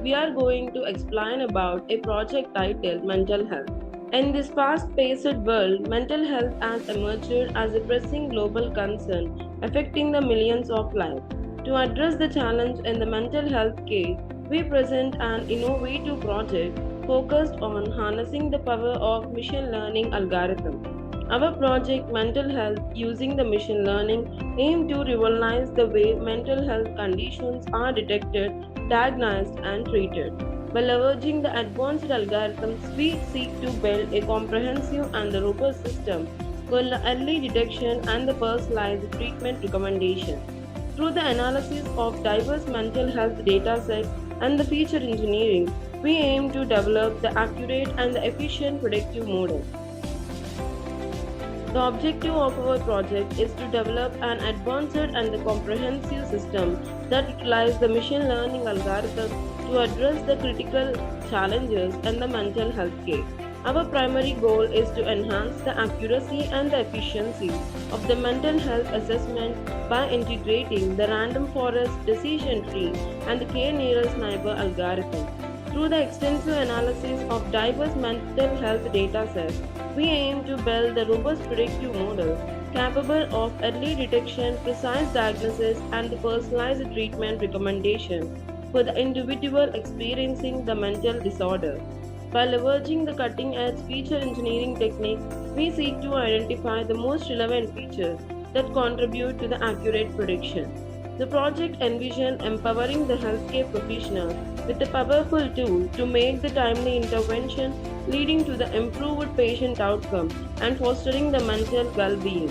we are going to explain about a project titled Mental Health. In this fast-paced world, mental health has emerged as a pressing global concern affecting the millions of lives. To address the challenge in the mental health care, we present an innovative project focused on harnessing the power of machine learning algorithms. Our project Mental Health using the machine learning aim to revolutionize the way mental health conditions are detected, diagnosed and treated. By leveraging the advanced algorithms, we seek to build a comprehensive and robust system for the early detection and the personalized treatment recommendation. Through the analysis of diverse mental health datasets and the feature engineering, we aim to develop the accurate and the efficient predictive model. The objective of our project is to develop an advanced and comprehensive system that utilizes the machine learning algorithm to address the critical challenges in the mental health care. Our primary goal is to enhance the accuracy and the efficiency of the mental health assessment by integrating the random forest decision tree and the k-nearest neighbor algorithm. Through the extensive analysis of diverse mental health datasets, we aim to build a robust predictive model capable of early detection, precise diagnosis, and the personalized treatment recommendation for the individual experiencing the mental disorder. By leveraging the cutting-edge feature engineering techniques, we seek to identify the most relevant features that contribute to the accurate prediction. The project envisions empowering the healthcare professionals with a powerful tool to make the timely intervention, leading to the improved patient outcome and fostering the mental well-being.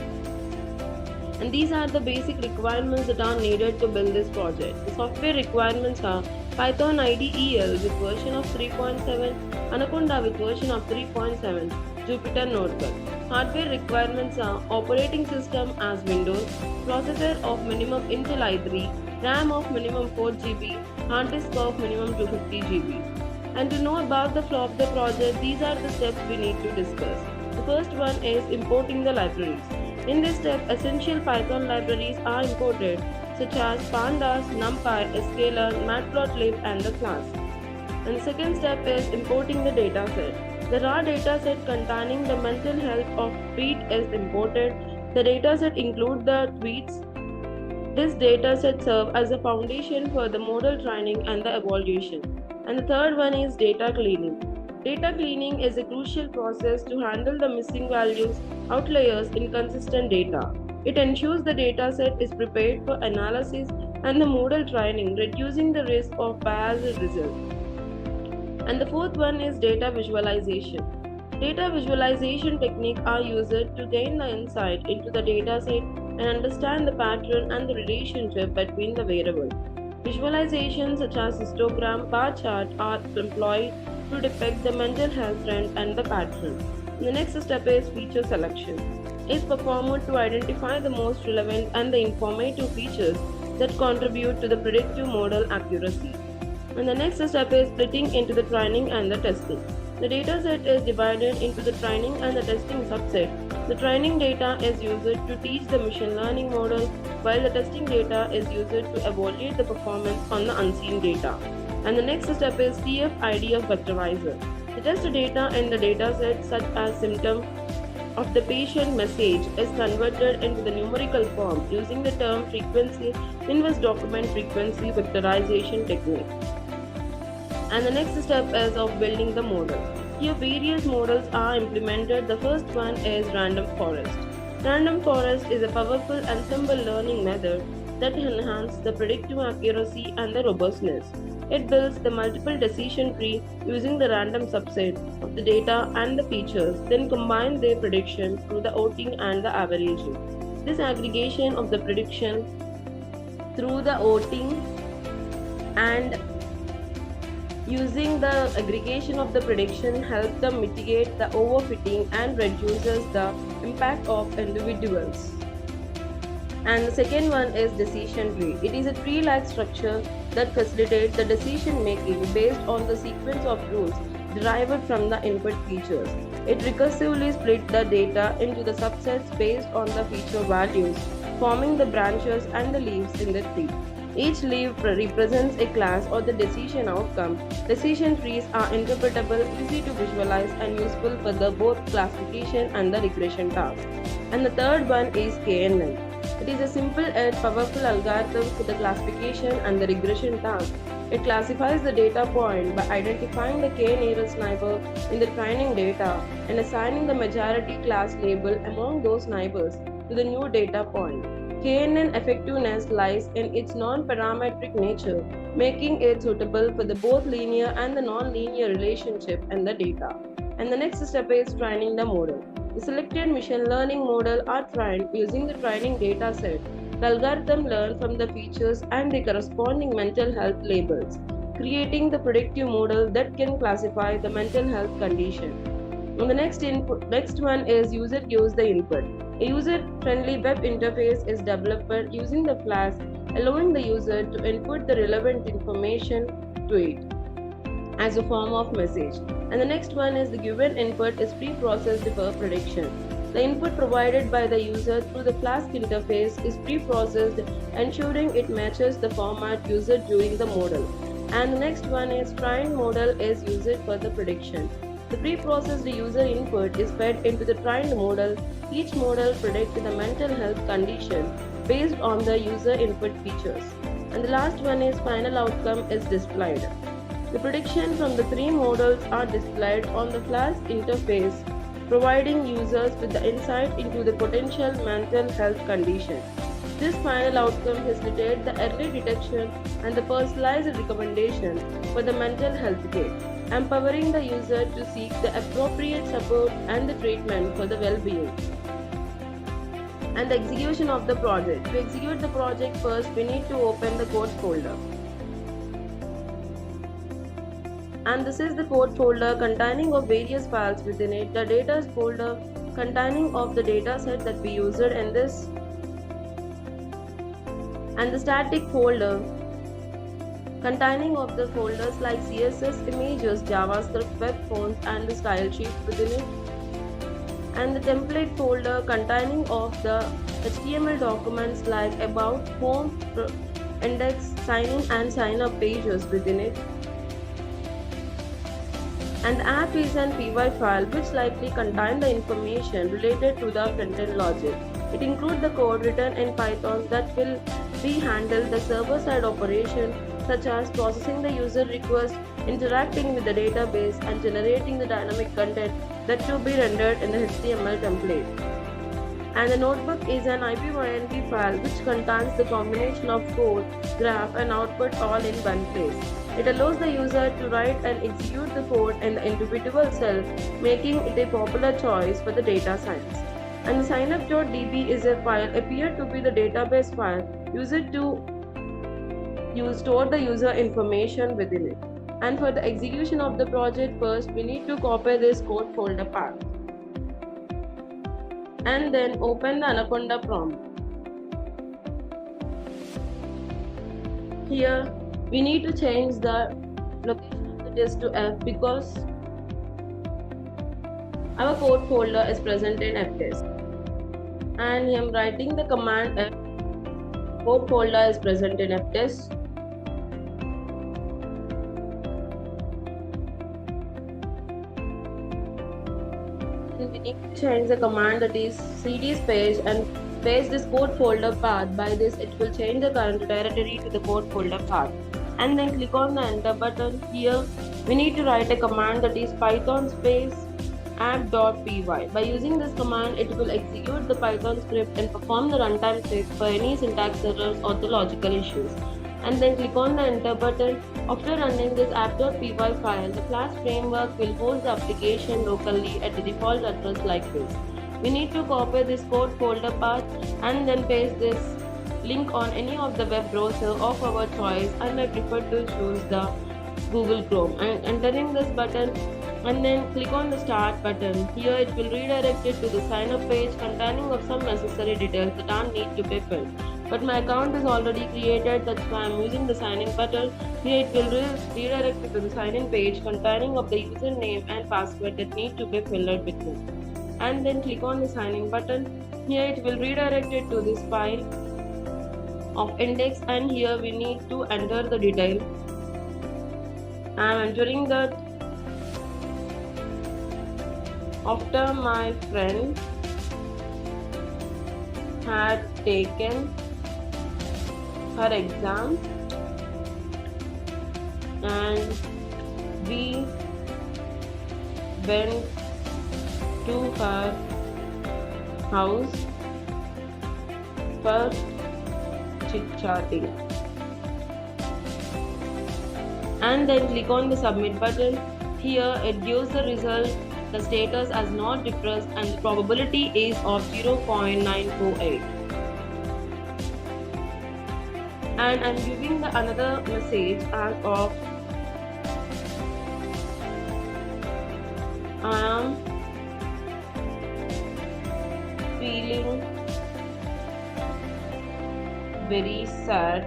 And these are the basic requirements that are needed to build this project. The software requirements are Python IDEL with version of 3.7, Anaconda with version of 3.7, Jupyter Notebook. Hardware requirements are operating system as Windows, processor of minimum Intel i3, RAM of minimum 4 GB, hard disk of minimum 250 GB. And to know about the flow of the project, these are the steps we need to discuss. The first one is importing the libraries. In this step, essential Python libraries are imported such as Pandas, NumPy, Scalar, Matplotlib and the class. And the second step is importing the dataset. The raw dataset containing the mental health of tweet is imported. The dataset includes the tweets. This dataset serves as a foundation for the model training and the evaluation. And the third one is data cleaning. Data cleaning is a crucial process to handle the missing values, outliers, inconsistent data. It ensures the dataset is prepared for analysis and the model training, reducing the risk of biased results. And the fourth one is data visualization. Data visualization techniques are used to gain the insight into the dataset and understand the pattern and the relationship between the variables. Visualizations such as histogram, bar chart are employed to depict the mental health trend and the pattern. The next step is feature selection. It's performed to identify the most relevant and the informative features that contribute to the predictive model accuracy. And the next step is splitting into the training and the testing. The dataset is divided into the training and the testing subset. The training data is used to teach the machine learning model, while the testing data is used to evaluate the performance on the unseen data. And the next step is TF-ID of vectorizer. The test data in the dataset such as symptom of the patient message is converted into the numerical form using the term frequency inverse document frequency vectorization technique. And the next step is of building the model. Here various models are implemented. The first one is random forest. Random forest is a powerful ensemble learning method that enhances the predictive accuracy and the robustness. It builds the multiple decision tree using the random subset of the data and the features, then combine their prediction through the voting and the averaging. This aggregation of the prediction through the voting and using the aggregation of the prediction helps them mitigate the overfitting and reduces the impact of individuals. And the second one is decision tree. It is a tree-like structure that facilitates the decision making based on the sequence of rules derived from the input features. It recursively splits the data into the subsets based on the feature values, forming the branches and the leaves in the tree. Each leaf represents a class or the decision outcome. Decision trees are interpretable, easy to visualize, and useful for the both classification and the regression task. And the third one is KNN. It is a simple yet powerful algorithm for the classification and the regression task. It classifies the data point by identifying the k nearest neighbor in the training data and assigning the majority class label among those neighbors to the new data point. KNN effectiveness lies in its non-parametric nature, making it suitable for the both linear and the non-linear relationship in the data. And the next step is training the model. The selected machine learning model are trained using the training data set. The algorithm learns from the features and the corresponding mental health labels, creating the predictive model that can classify the mental health condition. And the next one is user gives the input. A user-friendly web interface is developed using the Flask, allowing the user to input the relevant information to it as a form of message. And the next one is the given input is pre-processed for prediction. The input provided by the user through the Flask interface is pre-processed, ensuring it matches the format used during the model. And the next one is trained model is used for the prediction. The pre-processed user input is fed into the trained model. Each model predicts the mental health condition based on the user input features. And the last one is final outcome is displayed. The prediction from the three models are displayed on the Flask interface, providing users with the insight into the potential mental health condition. This final outcome facilitates the early detection and the personalized recommendation for the mental health care, empowering the user to seek the appropriate support and the treatment for the well-being. And the execution of the project. To execute the project first, we need to open the code folder. And this is the code folder containing of various files within it. The data folder containing of the data set that we used in this, and the static folder containing of the folders like CSS, images, JavaScript, web fonts, and the style sheets within it, and the template folder containing of the HTML documents like about, home, index, sign in and sign up pages within it. And the app is an py file which likely contain the information related to the front-end logic. It includes the code written in Python that will be handle the server-side operation such as processing the user request, interacting with the database, and generating the dynamic content that to be rendered in the HTML template. And the notebook is an IPYNB file which contains the combination of code, graph, and output all in one place. It allows the user to write and execute the code in the individual cell, making it a popular choice for the data science. And the signup.db is a file appeared to be the database file used to store the user information within it. And for the execution of the project first, we need to copy this code folder path and then open the Anaconda prompt. Here we need to change the location of the disk to F because our code folder is present in Fdisk. And I am writing the command F. Code folder is present in Fdisk. We need to change the command that is cd space and paste this code folder path. By this, it will change the current directory to the code folder path. And then click on the enter button. Here we need to write a command that is python space app.py. By using this command, it will execute the Python script and perform the runtime check for any syntax errors or the logical issues. And then click on the enter button. After running this app.py file, the Flask framework will host the application locally at the default address like this. We need to copy this code folder path and then paste this link on any of the web browser of our choice, and I prefer to choose the Google Chrome. And entering this button and then click on the start button. Here it will redirect it to the sign up page containing of some necessary details that are need to be filled. But my account is already created, that's why I am using the sign in button. Here it will redirect it to the sign in page containing of the username and password that need to be filled with me. And then click on the sign in button. Here it will redirect it to this file of index, and here we need to enter the detail. I am entering that after my friend had taken her exam and we went to her house for chit-chatting, and then click on the submit button. Here it gives the result, the status as not depressed, and the probability is of 0.948. And I'm giving the another message as of I am feeling very sad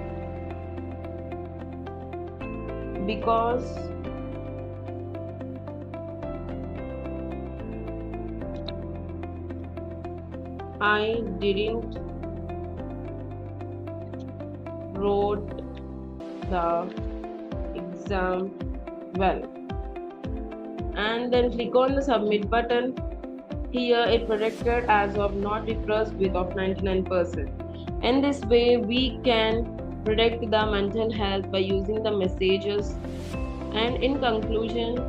because I didn't wrote the exam well. And then click on the submit button. Here it predicted as of not depressed with of 99%. In this way we can predict the mental health by using the messages. And in conclusion,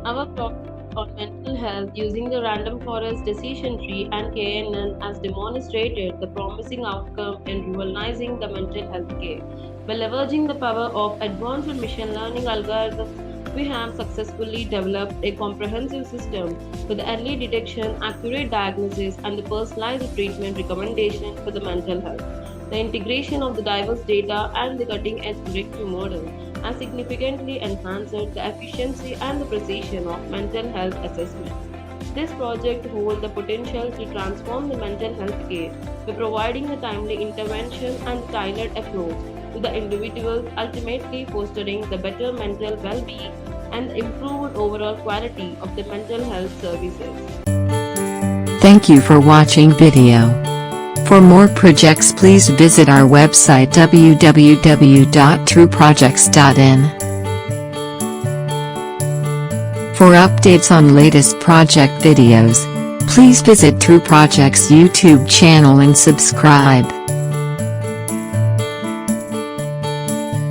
our talk on mental health using the random forest decision tree and KNN has demonstrated the promising outcome in revolutionizing the mental health care. By leveraging the power of advanced machine learning algorithms, we have successfully developed a comprehensive system for the early detection, accurate diagnosis, and the personalized treatment recommendation for the mental health. The integration of the diverse data and the cutting-edge predictive model has significantly enhanced the efficiency and the precision of mental health assessment. This project holds the potential to transform the mental health care by providing a timely intervention and tailored approach to the individuals, ultimately fostering the better mental well-being and the improved overall quality of the mental health services. Thank you for watching video. For more projects, please visit our website www.trueprojects.in. For updates on latest project videos, please visit True Projects YouTube channel and subscribe.